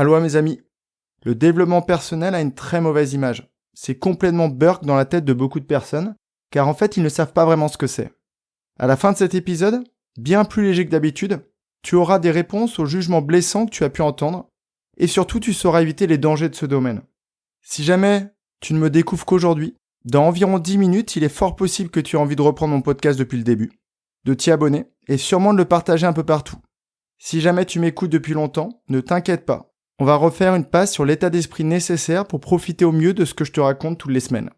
Aloha mes amis, le développement personnel a une très mauvaise image. C'est complètement burk dans la tête de beaucoup de personnes, car en fait ils ne savent pas vraiment ce que c'est. À la fin de cet épisode, bien plus léger que d'habitude, tu auras des réponses aux jugements blessants que tu as pu entendre, et surtout tu sauras éviter les dangers de ce domaine. Si jamais tu ne me découvres qu'aujourd'hui, dans environ 10 minutes, il est fort possible que tu aies envie de reprendre mon podcast depuis le début, de t'y abonner, et sûrement de le partager un peu partout. Si jamais tu m'écoutes depuis longtemps, ne t'inquiète pas. On va refaire une passe sur l'état d'esprit nécessaire pour profiter au mieux de ce que je te raconte toutes les semaines.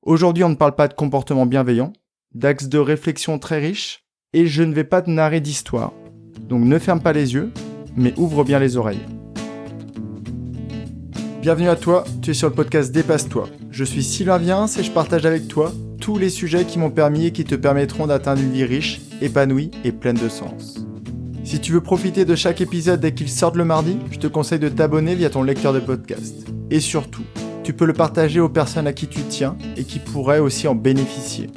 Aujourd'hui, on ne parle pas de comportement bienveillant, d'axes de réflexion très riches, et je ne vais pas te narrer d'histoire. Donc ne ferme pas les yeux, mais ouvre bien les oreilles. Bienvenue à toi, tu es sur le podcast Dépasse-toi. Je suis Sylvain Viens et je partage avec toi tous les sujets qui m'ont permis et qui te permettront d'atteindre une vie riche, épanouie et pleine de sens. Si tu veux profiter de chaque épisode dès qu'il sort le mardi, je te conseille de t'abonner via ton lecteur de podcast. Et surtout, tu peux le partager aux personnes à qui tu tiens et qui pourraient aussi en bénéficier.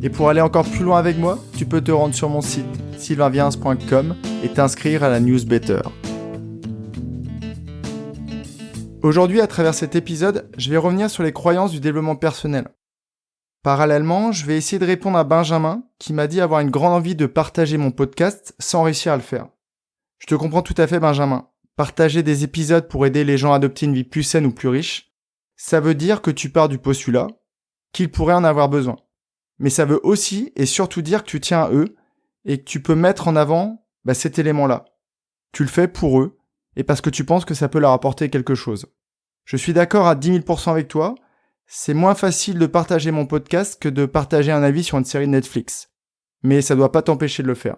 Et pour aller encore plus loin avec moi, tu peux te rendre sur mon site sylvainviens.com et t'inscrire à la newsletter. Aujourd'hui, à travers cet épisode, je vais revenir sur les croyances du développement personnel. Parallèlement, je vais essayer de répondre à Benjamin, qui m'a dit avoir une grande envie de partager mon podcast sans réussir à le faire. Je te comprends tout à fait, Benjamin. Partager des épisodes pour aider les gens à adopter une vie plus saine ou plus riche, ça veut dire que tu pars du postulat qu'ils pourraient en avoir besoin. Mais ça veut aussi et surtout dire que tu tiens à eux et que tu peux mettre en avant cet élément-là. Tu le fais pour eux et parce que tu penses que ça peut leur apporter quelque chose. Je suis d'accord à 10 000% avec toi. C'est moins facile de partager mon podcast que de partager un avis sur une série Netflix. Mais ça doit pas t'empêcher de le faire.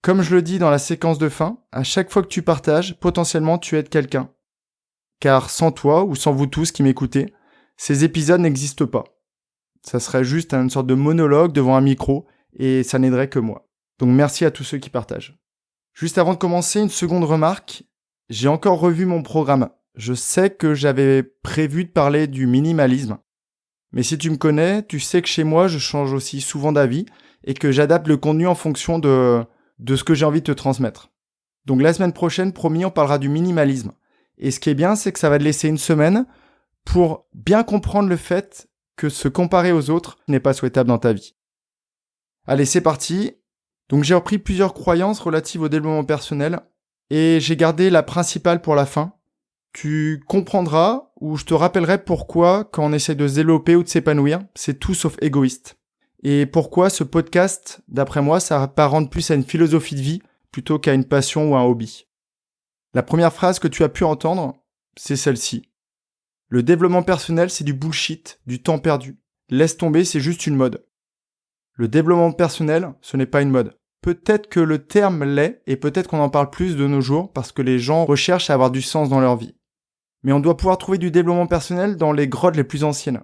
Comme je le dis dans la séquence de fin, à chaque fois que tu partages, potentiellement tu aides quelqu'un. Car sans toi ou sans vous tous qui m'écoutez, ces épisodes n'existent pas. Ça serait juste une sorte de monologue devant un micro et ça n'aiderait que moi. Donc merci à tous ceux qui partagent. Juste avant de commencer, une seconde remarque. J'ai encore revu mon programme. Je sais que j'avais prévu de parler du minimalisme. Mais si tu me connais, tu sais que chez moi, je change aussi souvent d'avis et que j'adapte le contenu en fonction de ce que j'ai envie de te transmettre. Donc la semaine prochaine, promis, on parlera du minimalisme. Et ce qui est bien, c'est que ça va te laisser une semaine pour bien comprendre le fait que se comparer aux autres n'est pas souhaitable dans ta vie. Allez, c'est parti. Donc j'ai repris plusieurs croyances relatives au développement personnel et j'ai gardé la principale pour la fin. Tu comprendras ou je te rappellerai pourquoi, quand on essaie de se développer ou de s'épanouir, c'est tout sauf égoïste. Et pourquoi ce podcast, d'après moi, ça apparente plus à une philosophie de vie plutôt qu'à une passion ou un hobby. La première phrase que tu as pu entendre, c'est celle-ci. Le développement personnel, c'est du bullshit, du temps perdu. Laisse tomber, c'est juste une mode. Le développement personnel, ce n'est pas une mode. Peut-être que le terme l'est et peut-être qu'on en parle plus de nos jours parce que les gens recherchent à avoir du sens dans leur vie. Mais on doit pouvoir trouver du développement personnel dans les grottes les plus anciennes.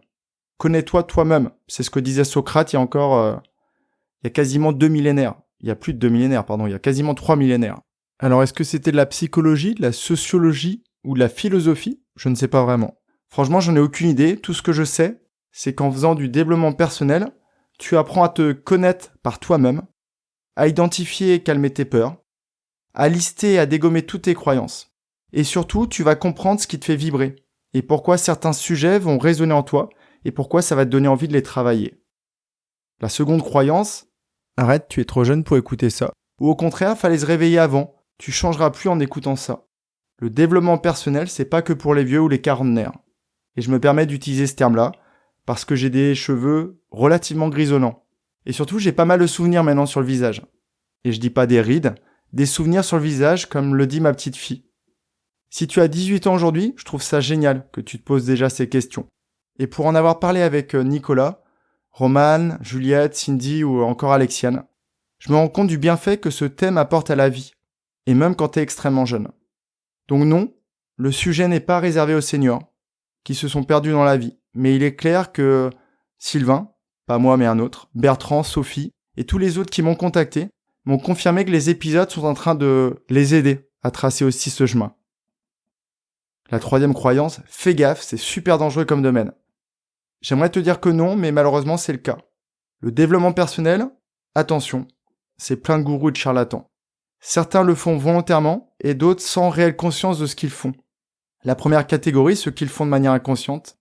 Connais-toi toi-même. C'est ce que disait Socrate il y a quasiment 2 millénaires. Il y a plus de 2 millénaires, il y a quasiment 3 millénaires. Alors est-ce que c'était de la psychologie, de la sociologie ou de la philosophie ? Je ne sais pas vraiment. Franchement, j'en ai aucune idée. Tout ce que je sais, c'est qu'en faisant du développement personnel, tu apprends à te connaître par toi-même, à identifier et calmer tes peurs, à lister et à dégommer toutes tes croyances. Et surtout, tu vas comprendre ce qui te fait vibrer et pourquoi certains sujets vont résonner en toi et pourquoi ça va te donner envie de les travailler. La seconde croyance, arrête, tu es trop jeune pour écouter ça. Ou au contraire, fallait se réveiller avant, tu changeras plus en écoutant ça. Le développement personnel, c'est pas que pour les vieux ou les quarantenaires. Et je me permets d'utiliser ce terme-là parce que j'ai des cheveux relativement grisonnants. Et surtout, j'ai pas mal de souvenirs maintenant sur le visage. Et je dis pas des rides, des souvenirs sur le visage comme le dit ma petite fille. Si tu as 18 ans aujourd'hui, je trouve ça génial que tu te poses déjà ces questions. Et pour en avoir parlé avec Nicolas, Romane, Juliette, Cindy ou encore Alexiane, je me rends compte du bienfait que ce thème apporte à la vie, et même quand tu es extrêmement jeune. Donc non, le sujet n'est pas réservé aux seniors, qui se sont perdus dans la vie, mais il est clair que Sylvain, pas moi mais un autre, Bertrand, Sophie et tous les autres qui m'ont contacté m'ont confirmé que les épisodes sont en train de les aider à tracer aussi ce chemin. La troisième croyance, fais gaffe, c'est super dangereux comme domaine. J'aimerais te dire que non, mais malheureusement c'est le cas. Le développement personnel, attention, c'est plein de gourous et de charlatans. Certains le font volontairement et d'autres sans réelle conscience de ce qu'ils font. La première catégorie, ceux qui le font de manière inconsciente,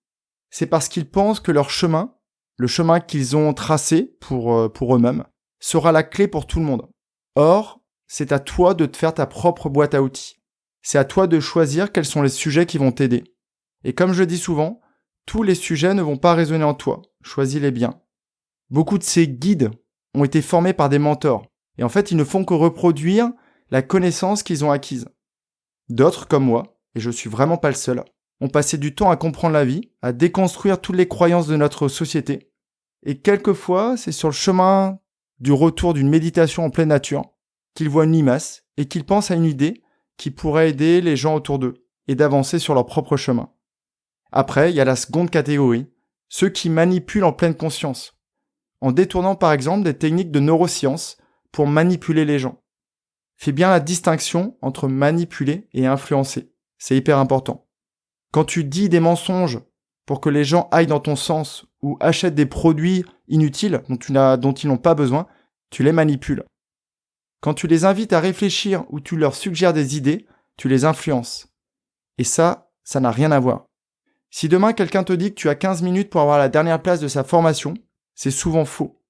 c'est parce qu'ils pensent que leur chemin, le chemin qu'ils ont tracé pour eux-mêmes, sera la clé pour tout le monde. Or, c'est à toi de te faire ta propre boîte à outils. C'est à toi de choisir quels sont les sujets qui vont t'aider. Et comme je le dis souvent, tous les sujets ne vont pas résonner en toi. Choisis-les bien. Beaucoup de ces guides ont été formés par des mentors. Et en fait, ils ne font que reproduire la connaissance qu'ils ont acquise. D'autres, comme moi, et je suis vraiment pas le seul, ont passé du temps à comprendre la vie, à déconstruire toutes les croyances de notre société. Et quelquefois, c'est sur le chemin du retour d'une méditation en pleine nature qu'ils voient une limace et qu'ils pensent à une idée qui pourrait aider les gens autour d'eux et d'avancer sur leur propre chemin. Après, il y a la seconde catégorie, ceux qui manipulent en pleine conscience, en détournant par exemple des techniques de neurosciences pour manipuler les gens. Fais bien la distinction entre manipuler et influencer. C'est hyper important. Quand tu dis des mensonges pour que les gens aillent dans ton sens ou achètent des produits inutiles dont ils n'ont pas besoin, tu les manipules. Quand tu les invites à réfléchir ou tu leur suggères des idées, tu les influences. Et ça n'a rien à voir. Si demain quelqu'un te dit que tu as 15 minutes pour avoir la dernière place de sa formation, c'est souvent faux.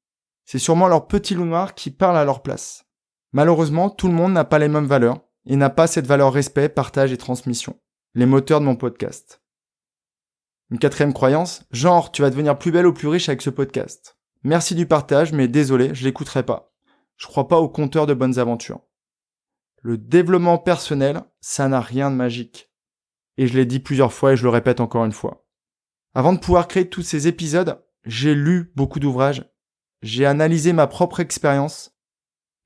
C'est sûrement leur petit loup noir qui parle à leur place. Malheureusement, tout le monde n'a pas les mêmes valeurs et n'a pas cette valeur respect, partage et transmission. Les moteurs de mon podcast. Une quatrième croyance, genre tu vas devenir plus belle ou plus riche avec ce podcast. Merci du partage, mais désolé, je l'écouterai pas. Je crois pas au compteur de bonnes aventures. Le développement personnel, ça n'a rien de magique. Et je l'ai dit plusieurs fois et je le répète encore une fois. Avant de pouvoir créer tous ces épisodes, j'ai lu beaucoup d'ouvrages, j'ai analysé ma propre expérience,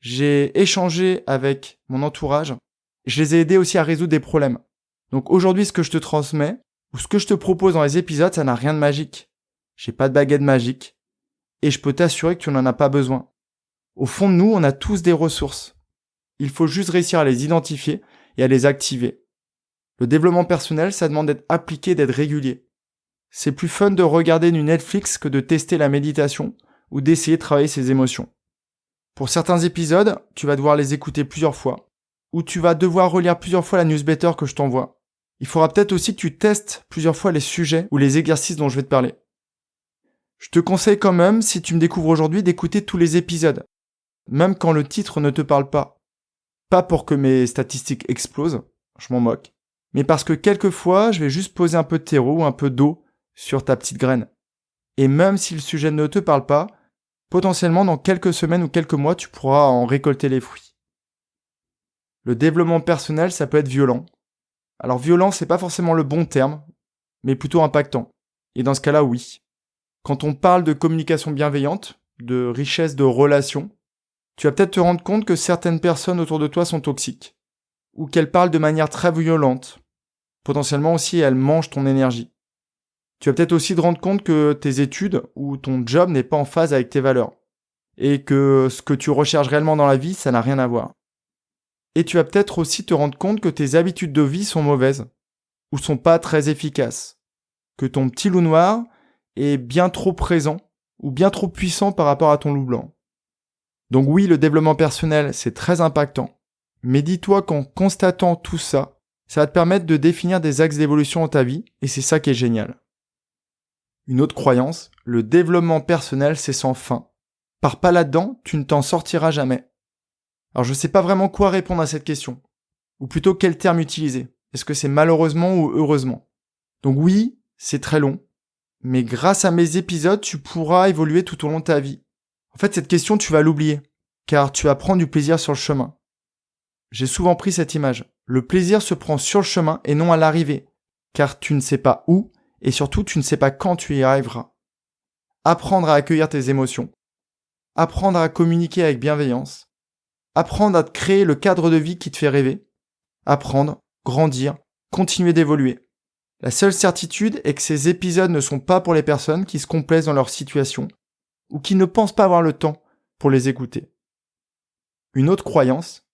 j'ai échangé avec mon entourage, je les ai aidés aussi à résoudre des problèmes. Donc aujourd'hui, ce que je te transmets, ou ce que je te propose dans les épisodes, ça n'a rien de magique. J'ai pas de baguette magique, et je peux t'assurer que tu n'en as pas besoin. Au fond de nous, on a tous des ressources. Il faut juste réussir à les identifier et à les activer. Le développement personnel, ça demande d'être appliqué, d'être régulier. C'est plus fun de regarder du Netflix que de tester la méditation ou d'essayer de travailler ses émotions. Pour certains épisodes, tu vas devoir les écouter plusieurs fois, ou tu vas devoir relire plusieurs fois la newsletter que je t'envoie. Il faudra peut-être aussi que tu testes plusieurs fois les sujets ou les exercices dont je vais te parler. Je te conseille quand même, si tu me découvres aujourd'hui, d'écouter tous les épisodes, même quand le titre ne te parle pas. Pas pour que mes statistiques explosent, je m'en moque, mais parce que quelquefois, je vais juste poser un peu de terreau ou un peu d'eau sur ta petite graine. Et même si le sujet ne te parle pas, potentiellement dans quelques semaines ou quelques mois, tu pourras en récolter les fruits. Le développement personnel, ça peut être violent. Alors violent, c'est pas forcément le bon terme, mais plutôt impactant. Et dans ce cas-là, oui. Quand on parle de communication bienveillante, de richesse de relations, tu vas peut-être te rendre compte que certaines personnes autour de toi sont toxiques, ou qu'elles parlent de manière très violente. Potentiellement aussi, elles mangent ton énergie. Tu vas peut-être aussi te rendre compte que tes études ou ton job n'est pas en phase avec tes valeurs, et que ce que tu recherches réellement dans la vie, ça n'a rien à voir. Et tu vas peut-être aussi te rendre compte que tes habitudes de vie sont mauvaises, ou sont pas très efficaces, que ton petit loup noir est bien trop présent, ou bien trop puissant par rapport à ton loup blanc. Donc oui, le développement personnel, c'est très impactant, mais dis-toi qu'en constatant tout ça, ça va te permettre de définir des axes d'évolution dans ta vie, et c'est ça qui est génial. Une autre croyance, le développement personnel, c'est sans fin. Pars pas là-dedans, tu ne t'en sortiras jamais. Alors je sais pas vraiment quoi répondre à cette question, ou plutôt quel terme utiliser. Est-ce que c'est malheureusement ou heureusement? Donc oui, c'est très long, mais grâce à mes épisodes, tu pourras évoluer tout au long de ta vie. En fait, cette question, tu vas l'oublier, car tu vas prendre du plaisir sur le chemin. J'ai souvent pris cette image. Le plaisir se prend sur le chemin et non à l'arrivée, car tu ne sais pas où, et surtout tu ne sais pas quand tu y arriveras. Apprendre à accueillir tes émotions, apprendre à communiquer avec bienveillance, apprendre à te créer le cadre de vie qui te fait rêver, apprendre, grandir, continuer d'évoluer. La seule certitude est que ces épisodes ne sont pas pour les personnes qui se complaisent dans leur situation ou qui ne pensent pas avoir le temps pour les écouter. Une autre croyance,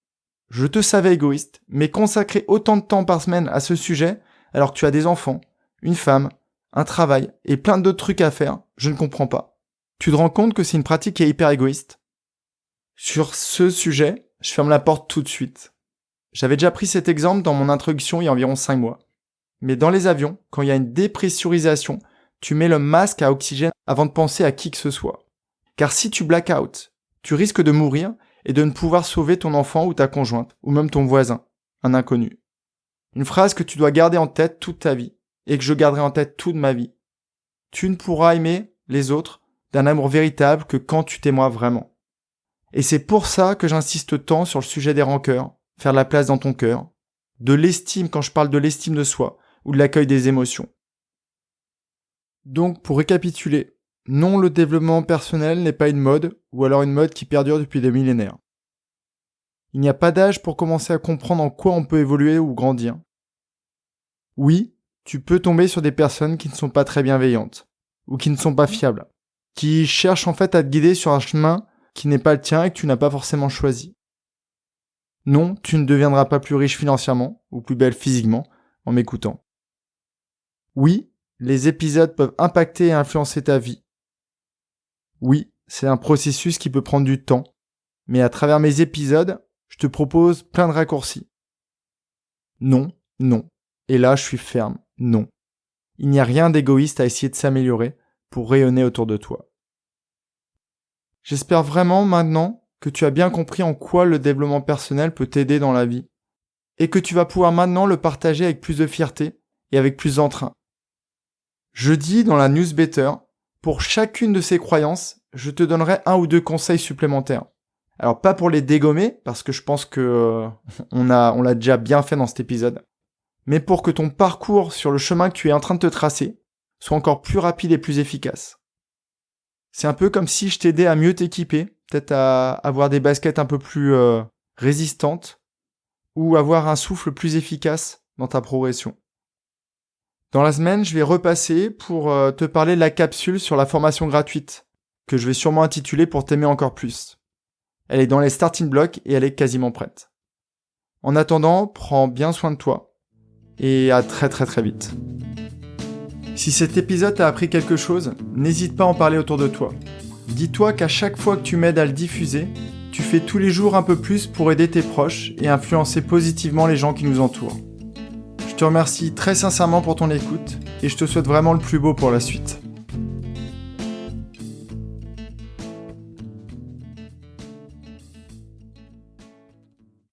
je te savais égoïste, mais consacrer autant de temps par semaine à ce sujet alors que tu as des enfants, une femme, un travail et plein d'autres trucs à faire, je ne comprends pas. Tu te rends compte que c'est une pratique qui est hyper égoïste? Sur ce sujet, je ferme la porte tout de suite. J'avais déjà pris cet exemple dans mon introduction il y a environ 5 mois. Mais dans les avions, quand il y a une dépressurisation, tu mets le masque à oxygène avant de penser à qui que ce soit. Car si tu black out, tu risques de mourir et de ne pouvoir sauver ton enfant ou ta conjointe, ou même ton voisin, un inconnu. Une phrase que tu dois garder en tête toute ta vie, et que je garderai en tête toute ma vie. Tu ne pourras aimer les autres d'un amour véritable que quand tu t'aimeras vraiment. Et c'est pour ça que j'insiste tant sur le sujet des rancœurs, faire de la place dans ton cœur, de l'estime quand je parle de l'estime de soi, ou de l'accueil des émotions. Donc, pour récapituler, non, le développement personnel n'est pas une mode, ou alors une mode qui perdure depuis des millénaires. Il n'y a pas d'âge pour commencer à comprendre en quoi on peut évoluer ou grandir. Oui, tu peux tomber sur des personnes qui ne sont pas très bienveillantes, ou qui ne sont pas fiables, qui cherchent en fait à te guider sur un chemin qui n'est pas le tien et que tu n'as pas forcément choisi. Non, tu ne deviendras pas plus riche financièrement, ou plus belle physiquement, en m'écoutant. Oui, les épisodes peuvent impacter et influencer ta vie. Oui, c'est un processus qui peut prendre du temps, mais à travers mes épisodes, je te propose plein de raccourcis. Non, non. Et là, je suis ferme. Non. Il n'y a rien d'égoïste à essayer de s'améliorer pour rayonner autour de toi. J'espère vraiment maintenant que tu as bien compris en quoi le développement personnel peut t'aider dans la vie et que tu vas pouvoir maintenant le partager avec plus de fierté et avec plus d'entrain. Jeudi, dans la newsletter, pour chacune de ces croyances, je te donnerai 1 ou 2 conseils supplémentaires. Alors pas pour les dégommer, parce que je pense que on l'a déjà bien fait dans cet épisode, mais pour que ton parcours sur le chemin que tu es en train de te tracer soit encore plus rapide et plus efficace. C'est un peu comme si je t'aidais à mieux t'équiper, peut-être à avoir des baskets un peu plus résistantes, ou avoir un souffle plus efficace dans ta progression. Dans la semaine, je vais repasser pour te parler de la capsule sur la formation gratuite, que je vais sûrement intituler pour t'aimer encore plus. Elle est dans les starting blocks et elle est quasiment prête. En attendant, prends bien soin de toi et à très très très vite. Si cet épisode t'a appris quelque chose, n'hésite pas à en parler autour de toi. Dis-toi qu'à chaque fois que tu m'aides à le diffuser, tu fais tous les jours un peu plus pour aider tes proches et influencer positivement les gens qui nous entourent. Je te remercie très sincèrement pour ton écoute et je te souhaite vraiment le plus beau pour la suite.